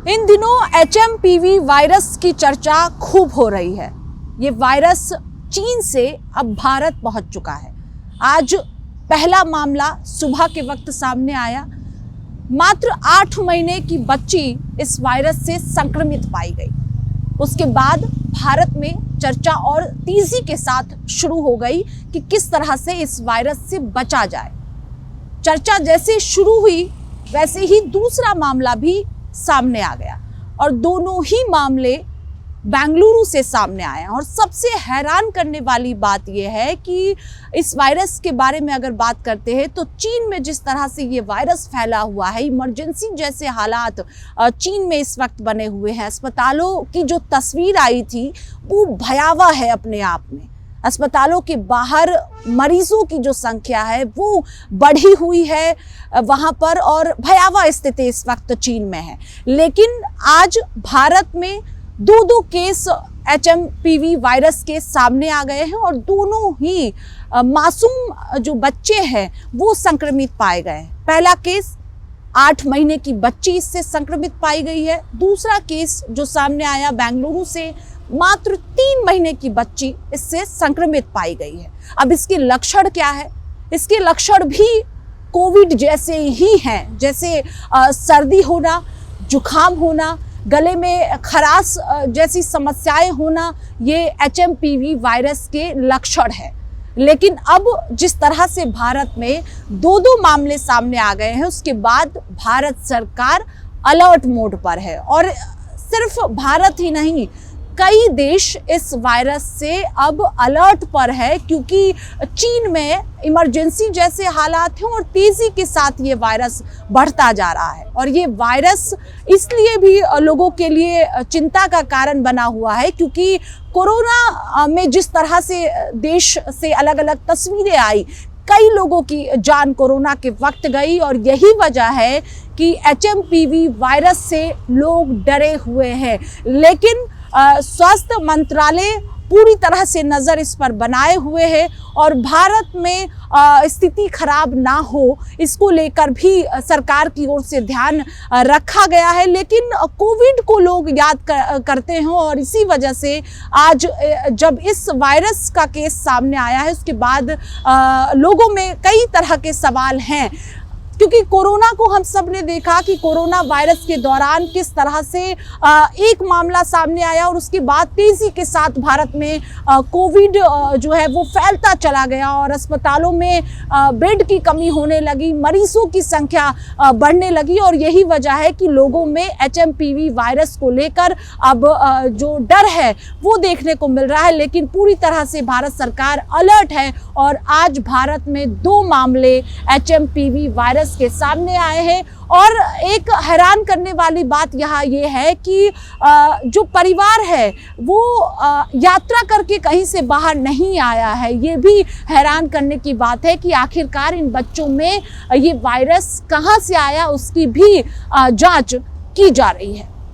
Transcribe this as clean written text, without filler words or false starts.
इन दिनों HMPV virus की चर्चा खूब हो रही है। ये वायरस चीन से अब भारत पहुंच चुका है। आज पहला मामला सुबह के वक्त सामने आया। मात्र 8 महीने की बच्ची इस वायरस से संक्रमित पाई गई। उसके बाद भारत में चर्चा और तेजी के साथ शुरू हो गई कि किस तरह से इस वायरस से बचा जाए। चर्चा जैसे शुरू हुई वैसे ही दूसरा मामला भी सामने आ गया और दोनों ही मामले बेंगलुरु से सामने आए हैं। और सबसे हैरान करने वाली बात यह है कि इस वायरस के बारे में अगर बात करते हैं तो चीन में जिस तरह से ये वायरस फैला हुआ है, इमरजेंसी जैसे हालात चीन में इस वक्त बने हुए हैं। अस्पतालों की जो तस्वीर आई थी वो भयावह है अपने आप में। अस्पतालों के बाहर मरीजों की जो संख्या है वो बढ़ी हुई है वहाँ पर और भयावह स्थिति इस वक्त चीन में है। लेकिन आज भारत में दो केस HMPV वायरस के सामने आ गए हैं और दोनों ही मासूम जो बच्चे हैं वो संक्रमित पाए गए हैं। पहला केस 8 महीने की बच्ची इससे संक्रमित पाई गई है। दूसरा केस जो सामने आया बेंगलुरु से, मात्र 3 महीने की बच्ची इससे संक्रमित पाई गई है। अब इसके लक्षण क्या है? इसके लक्षण भी कोविड जैसे ही हैं, जैसे सर्दी होना, जुखाम होना, गले में खराश जैसी समस्याएं होना, ये HMPV वायरस के लक्षण है। लेकिन अब जिस तरह से भारत में दो मामले सामने आ गए हैं, उसके बाद भारत सरकार अलर्ट मोड पर है। और सिर्फ भारत ही नहीं, कई देश इस वायरस से अब अलर्ट पर है, क्योंकि चीन में इमरजेंसी जैसे हालात हैं और तेजी के साथ ये वायरस बढ़ता जा रहा है। और ये वायरस इसलिए भी लोगों के लिए चिंता का कारण बना हुआ है क्योंकि कोरोना में जिस तरह से देश से अलग अलग तस्वीरें आई, कई लोगों की जान कोरोना के वक्त गई और यही वजह है कि HMPV वायरस से लोग डरे हुए हैं। लेकिन स्वास्थ्य मंत्रालय पूरी तरह से नज़र इस पर बनाए हुए है और भारत में स्थिति खराब ना हो इसको लेकर भी सरकार की ओर से ध्यान रखा गया है। लेकिन कोविड को लोग याद करते हैं और इसी वजह से आज जब इस वायरस का केस सामने आया है उसके बाद लोगों में कई तरह के सवाल हैं। क्योंकि कोरोना को हम सब ने देखा कि कोरोना वायरस के दौरान किस तरह से एक मामला सामने आया और उसके बाद तेजी के साथ भारत में कोविड जो है वो फैलता चला गया और अस्पतालों में बेड की कमी होने लगी, मरीजों की संख्या बढ़ने लगी। और यही वजह है कि लोगों में HMPV वायरस को लेकर अब जो डर है वो देखने को मिल रहा है। लेकिन पूरी तरह से भारत सरकार अलर्ट है और आज भारत में 2 मामले HMPV वायरस के सामने आए हैं। और एक हैरान करने वाली बात यहाँ ये है कि जो परिवार है वो यात्रा करके कहीं से बाहर नहीं आया है। ये भी हैरान करने की बात है कि आखिरकार इन बच्चों में ये वायरस कहाँ से आया, उसकी भी जांच की जा रही है।